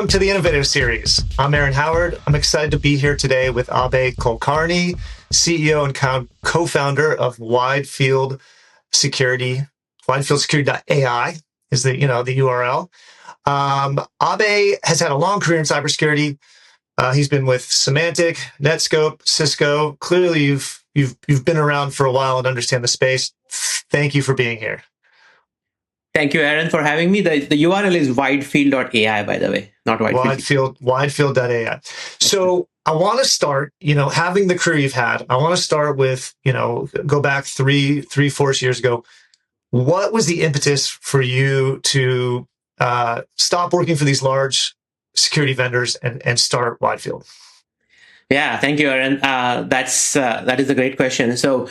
to the Innovator Series. I'm Eron Howard. I'm excited to be here today with Abhay Kulkarni, CEO and co-founder of WideField Security. WideFieldSecurity.ai is the URL. Abhay has had a long career in cybersecurity. He's been with Symantec, Netskope, Cisco. Clearly, you've been around for a while and understand the space. Thank you for being here. Thank you, Eron, for having me. The URL is widefield.ai, by the way, not widefield. Widefield.ai. So I want to start, having the career you've had, I want to start with, go back three, 4 years ago. What was the impetus for you to stop working for these large security vendors and start WideField? Yeah, thank you, Eron. That is a great question. So,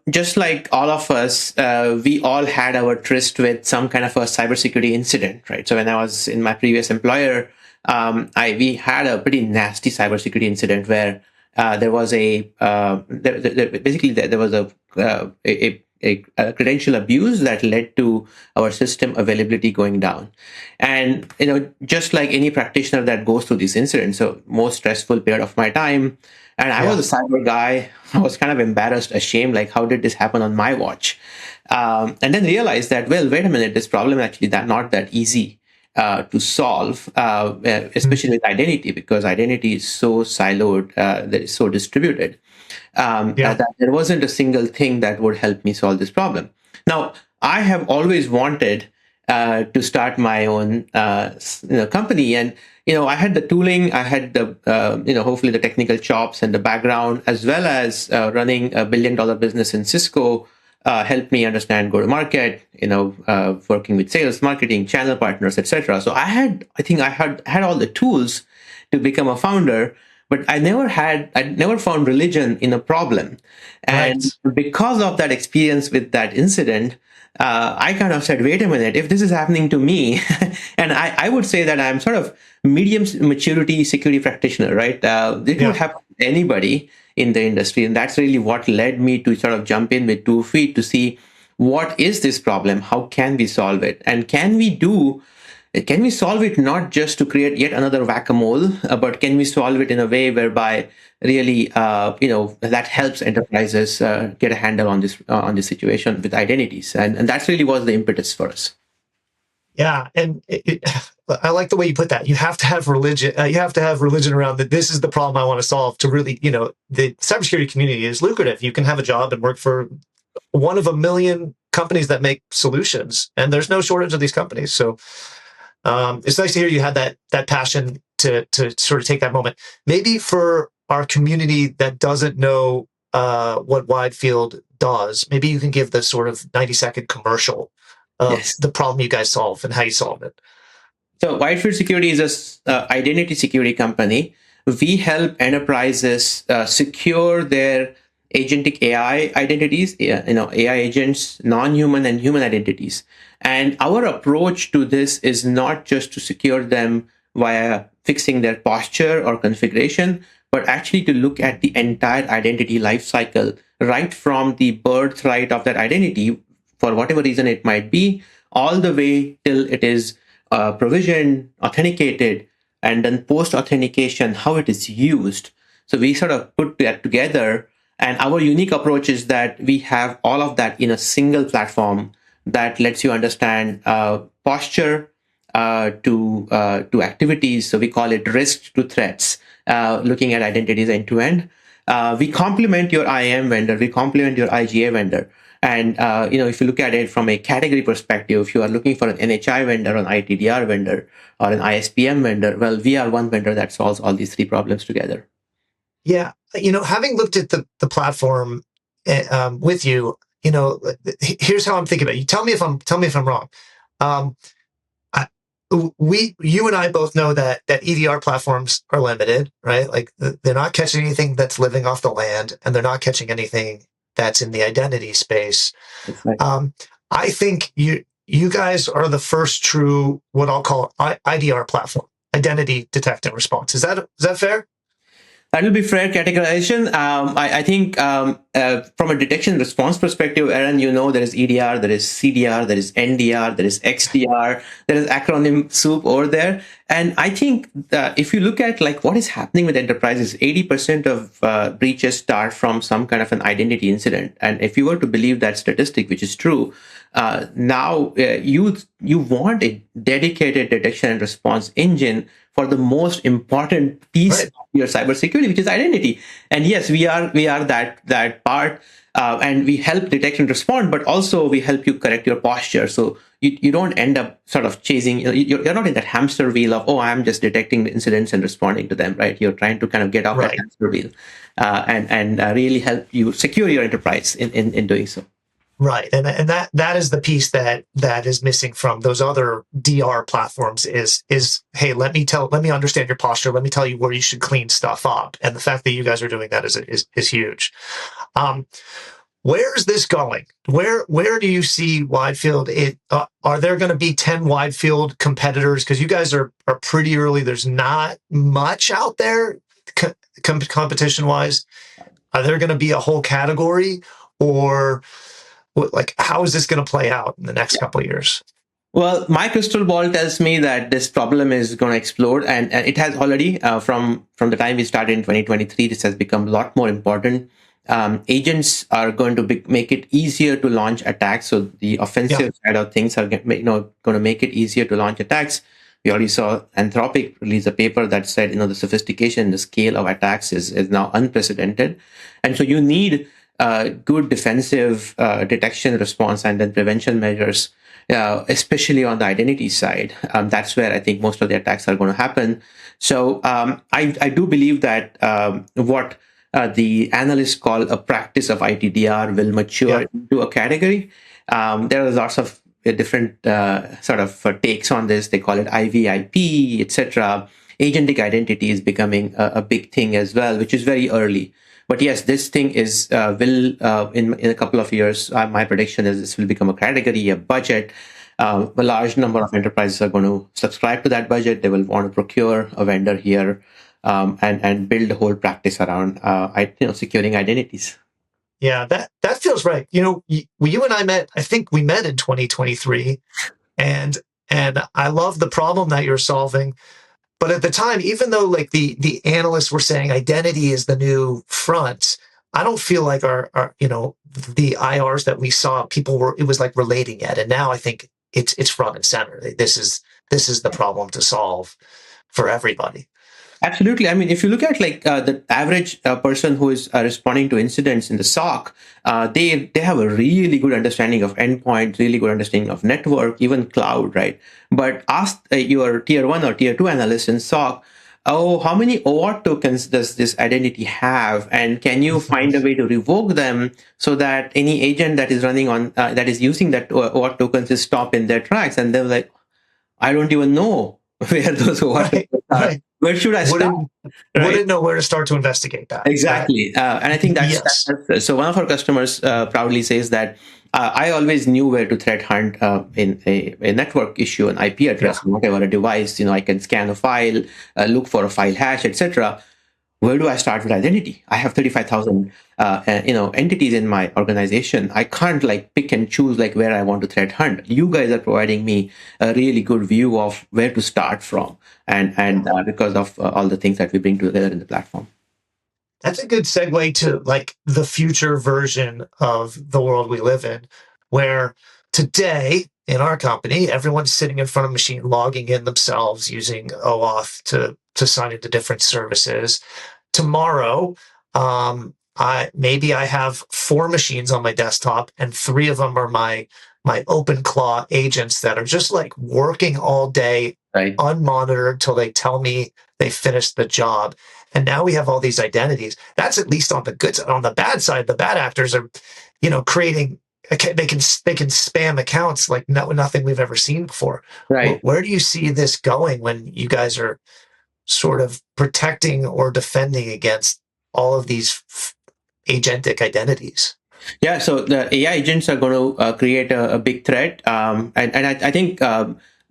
just like all of us, we all had our tryst with some kind of a cybersecurity incident, right? So when I was in my previous employer, we had a pretty nasty cybersecurity incident where there was there was a credential abuse that led to our system availability going down. And, just like any practitioner that goes through these incidents, so most stressful period of my time. And I was a cyber guy. I was kind of embarrassed, ashamed, like, how did this happen on my watch? And then realized that, well, wait a minute, this problem actually not that easy to solve, especially with identity, because identity is so siloed, that is so distributed. That there wasn't a single thing that would help me solve this problem. Now, I have always wanted to start my own company, and I had the tooling, I had the hopefully the technical chops and the background, as well as running a $1 billion business in Cisco helped me understand go-to-market, working with sales, marketing, channel partners, etc. So I think I had all the tools to become a founder. But I never found religion in a problem. And because of that experience with that incident, I kind of said, wait a minute, if this is happening to me, and I would say that I'm sort of medium maturity security practitioner, right? It could happen to anybody in the industry. And that's really what led me to sort of jump in with 2 feet to see, what is this problem? How can we solve it? And can we solve it not just to create yet another whack-a-mole, but can we solve it in a way whereby really, that helps enterprises get a handle on this situation with identities, and that's really was the impetus for us. Yeah, and I like the way you put that. You have to have religion. You have to have religion around that. This is the problem I want to solve. To really, the cybersecurity community is lucrative. You can have a job and work for one of a million companies that make solutions, and there's no shortage of these companies. So. It's nice to hear you had that passion to sort of take that moment. Maybe for our community that doesn't know what WideField does, maybe you can give the sort of 90-second commercial of the problem you guys solve and how you solve it. So WideField Security is an identity security company. We help enterprises secure their agentic AI identities, AI agents, non-human and human identities. And our approach to this is not just to secure them via fixing their posture or configuration, but actually to look at the entire identity lifecycle, right from the birthright of that identity, for whatever reason it might be, all the way till it is provisioned, authenticated, and then post-authentication, how it is used. So we sort of put that together. And our unique approach is that we have all of that in a single platform that lets you understand posture to activities. So we call it risk to threats, looking at identities end to end. We complement your IAM vendor. We complement your IGA vendor. And if you look at it from a category perspective, if you are looking for an NHI vendor, an ITDR vendor, or an ISPM vendor, well, we are one vendor that solves all these 3 problems together. Yeah, having looked at the platform with you, here's how I'm thinking about it. You tell me if I'm wrong. You and I both know that EDR platforms are limited, right? Like they're not catching anything that's living off the land, and they're not catching anything that's in the identity space. Right. I think you guys are the first true, what I'll call IDR platform, identity detect and response. Is that fair? That will be fair categorization. I think from a detection response perspective, Aaron, there is EDR, there is CDR, there is NDR, there is XDR, there is acronym soup over there. And I think that if you look at like what is happening with enterprises, 80% of breaches start from some kind of an identity incident. And if you were to believe that statistic, which is true, now you want a dedicated detection and response engine for the most important piece Right. of your cybersecurity, which is identity. And yes, we are that part, and we help detect and respond, but also we help you correct your posture, so you don't end up sort of chasing. You're not in that hamster wheel of, oh, I'm just detecting the incidents and responding to them, right? You're trying to kind of get off that Right. hamster wheel, and really help you secure your enterprise in doing so. Right. And that is the piece that is missing from those other DR platforms is, hey, let me understand your posture. Let me tell you where you should clean stuff up. And the fact that you guys are doing that is huge. Where is this going? Where do you see WideField? Are there going to be 10 WideField competitors? Because you guys are pretty early. There's not much out there competition wise. Are there going to be a whole category, or like how is this going to play out in the next couple of years? Well, my crystal ball tells me that this problem is going to explode, and it has already. From the time we started in 2023, this has become a lot more important. Agents are going to make it easier to launch attacks. So the offensive side of things are going to make it easier to launch attacks. We already saw Anthropic release a paper that said the sophistication, the scale of attacks is now unprecedented, and so you need good defensive detection, response, and then prevention measures, especially on the identity side. That's where I think most of the attacks are going to happen. So I do believe that what the analysts call a practice of ITDR will mature into a category. There are lots of different sort of takes on this. They call it IVIP, etc. Agentic identity is becoming a big thing as well, which is very early. But yes, this thing is will in a couple of years. My prediction is this will become a category, a budget. A large number of enterprises are going to subscribe to that budget. They will want to procure a vendor here, and build a whole practice around securing identities. Yeah, that feels right. You and I met. I think we met in 2023, and I love the problem that you're solving. But at the time, even though like the analysts were saying identity is the new front, I don't feel like our the IRs that we saw, it was like relating it. And now I think it's front and center. This is the problem to solve for everybody. Absolutely. I mean, if you look at like the average person who is responding to incidents in the SOC, they have a really good understanding of endpoint, really good understanding of network, even cloud, right? But ask your tier 1 or tier 2 analyst in SOC, oh, how many OAuth tokens does this identity have? And can you find a way to revoke them so that any agent that is running on, that is using that OAuth tokens is stopped in their tracks? And they're like, I don't even know where those OAuth tokens are. Right. Where should I start? Wouldn't know where to start to investigate that. Exactly. And I think that's so one of our customers proudly says that I always knew where to threat hunt in a network issue, an IP address, whatever a device, I can scan a file, look for a file hash, etc. Where do I start with identity? I have 35,000 entities in my organization. I can't like pick and choose like where I want to threat hunt. You guys are providing me a really good view of where to start from, and because of all the things that we bring together in the platform. That's a good segue to like the future version of the world we live in, where today in our company, everyone's sitting in front of a machine, logging in themselves using OAuth to sign into different services. Tomorrow, I have 4 machines on my desktop, and 3 of them are my OpenClaw agents that are just like working all day, Right. unmonitored till they tell me they finished the job. And now we have all these identities. That's at least on the good side. On the bad side, the bad actors are, creating. They can spam accounts like nothing we've ever seen before. Right. Where do you see this going when you guys are sort of protecting or defending against all of these agentic identities? Yeah, so the AI agents are going to create a big threat, and I think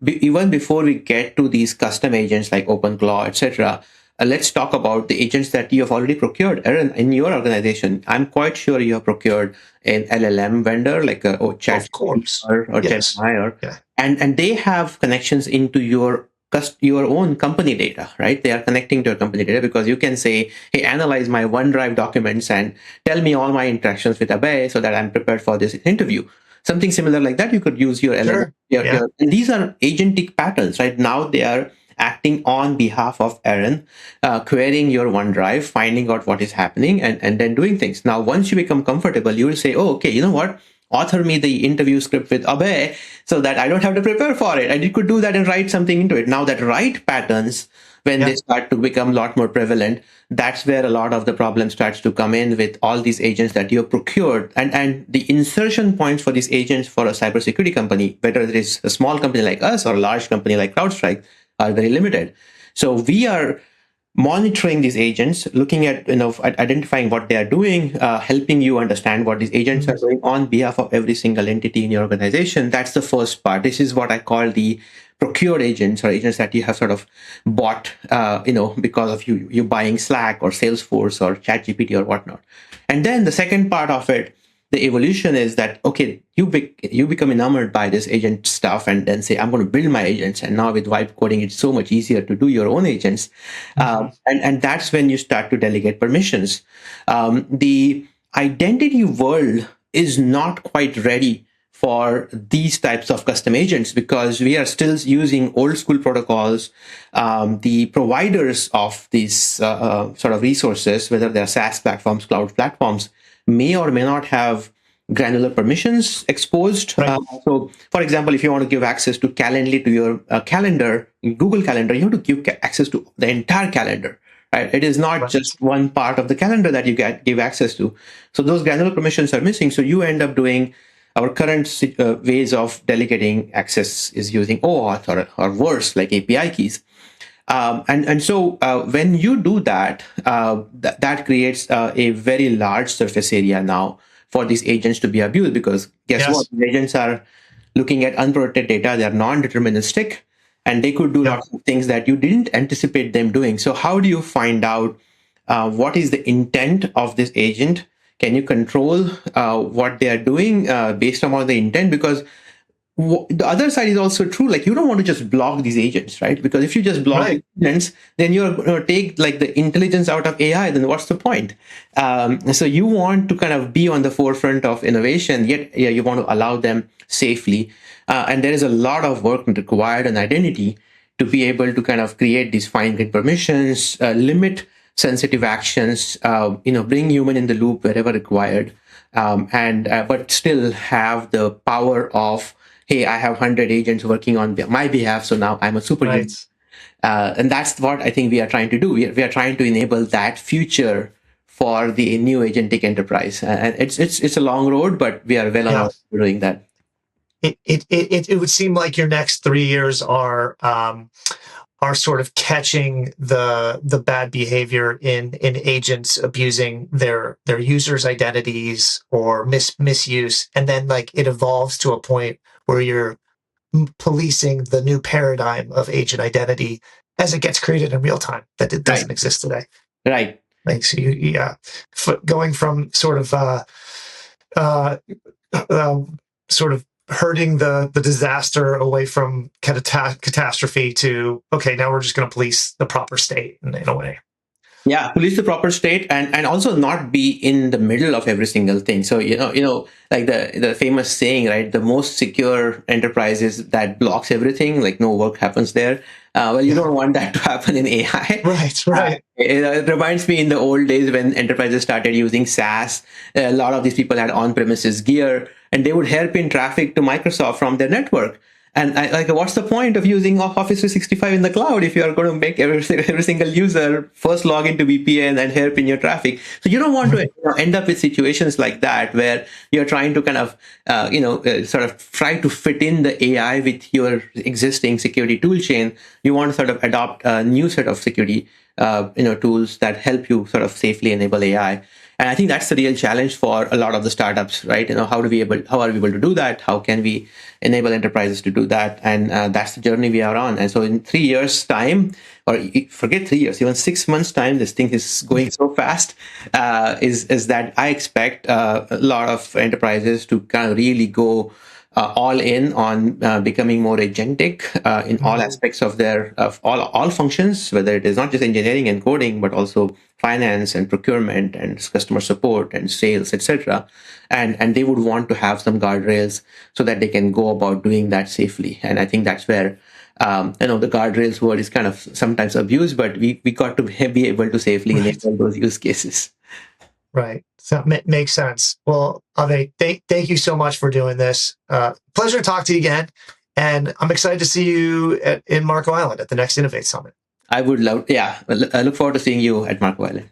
even before we get to these custom agents like OpenClaw, etc., let's talk about the agents that you have already procured, Eron, in your organization. I'm quite sure you have procured an LLM vendor like Of ChatGPT course. or Yes. Gemini, Yeah. and they have connections into your own company data, right? They are connecting to your company data because you can say, hey, analyze my OneDrive documents and tell me all my interactions with Abhay so that I'm prepared for this interview. Something similar like that, you could use your LLM. Sure. Yeah. And these are agentic patterns, right? Now they are acting on behalf of Eron, querying your OneDrive, finding out what is happening, and then doing things. Now, once you become comfortable, you will say, oh, okay, you know what? Author me the interview script with Abhay so that I don't have to prepare for it. And you could do that and write something into it. Now that write patterns, when Yeah. they start to become a lot more prevalent, that's where a lot of the problem starts to come in with all these agents that you have procured. And the insertion points for these agents for a cybersecurity company, whether it is a small company like us or a large company like CrowdStrike, are very limited. So we are monitoring these agents, looking at identifying what they are doing, helping you understand what these agents are doing on behalf of every single entity in your organization. That's the first part. This is what I call the procured agents, or agents that you have sort of bought, because of you buying Slack or Salesforce or ChatGPT or whatnot. And then the second part of it, the evolution is that, okay, you become enamored by this agent stuff and then say, I'm going to build my agents. And now with vibe coding, it's so much easier to do your own agents. And that's when you start to delegate permissions. The identity world is not quite ready for these types of custom agents because we are still using old school protocols. The providers of these sort of resources, whether they're SaaS platforms, cloud platforms, may or may not have granular permissions exposed. Right. So, for example, if you want to give access to Calendly to your calendar, Google Calendar, you have to give access to the entire calendar. Right? It is not just one part of the calendar that you give access to. So those granular permissions are missing. So you end up doing our current ways of delegating access is using OAuth or worse, like API keys. And so when you do that, that creates a very large surface area now for these agents to be abused, because guess what? The agents are looking at unprotected data. They are non-deterministic, and they could do lots of things that you didn't anticipate them doing. So how do you find out what is the intent of this agent? Can you control what they are doing based on the intent? Because the other side is also true. Like, you don't want to just block these agents, right? Because if you just block the agents, then you're going to take like the intelligence out of AI. Then what's the point? So you want to kind of be on the forefront of innovation, yet you want to allow them safely. And there is a lot of work required on identity to be able to kind of create these fine-grained permissions, limit sensitive actions, bring human in the loop wherever required, but still have the power of, hey, I have 100 agents working on my behalf, so now I'm a superhuman. And that's what I think we are trying to do. We are trying to enable that future for the new agentic enterprise. And it's a long road, but we are well on our way to doing that. It would seem like your next 3 years are sort of catching the bad behavior in agents abusing their users' identities or misuse, and then like it evolves to a point where you're policing the new paradigm of agent identity as it gets created in real time that it doesn't exist today. Right. Like, so going from sort of sort of hurting the disaster away from catastrophe to, okay, now we're just going to police the proper state in a way. Yeah, police the proper state and also not be in the middle of every single thing. So, like the famous saying, right? The most secure enterprise is that blocks everything, like no work happens there. Well, you don't want that to happen in AI. Right. It reminds me in the old days when enterprises started using SaaS, a lot of these people had on-premises gear and they would hairpin traffic to Microsoft from their network. And what's the point of using Office 365 in the cloud if you are going to make every single user first log into VPN and hairpin your traffic? So you don't want to end up with situations like that where you're trying to kind of, sort of try to fit in the AI with your existing security tool chain. You want to sort of adopt a new set of security, tools that help you sort of safely enable AI. And I think that's the real challenge for a lot of the startups, right? How are we able to do that? How can we enable enterprises to do that? And that's the journey we are on. And so in 3 years' time, or forget 3 years, even 6 months' time, this thing is going so fast. Is that I expect a lot of enterprises to kind of really go all in on becoming more agentic in all aspects of their all functions, whether it is not just engineering and coding, but also finance and procurement and customer support and sales, etc. And they would want to have some guardrails so that they can go about doing that safely. And I think that's where the guardrails word is kind of sometimes abused, but we got to be able to safely enable those use cases. Right. So makes sense. Well, Abhay, thank you so much for doing this. Pleasure to talk to you again. And I'm excited to see you in Marco Island at the next Innovate Summit. I would love, I look forward to seeing you at Marco Island.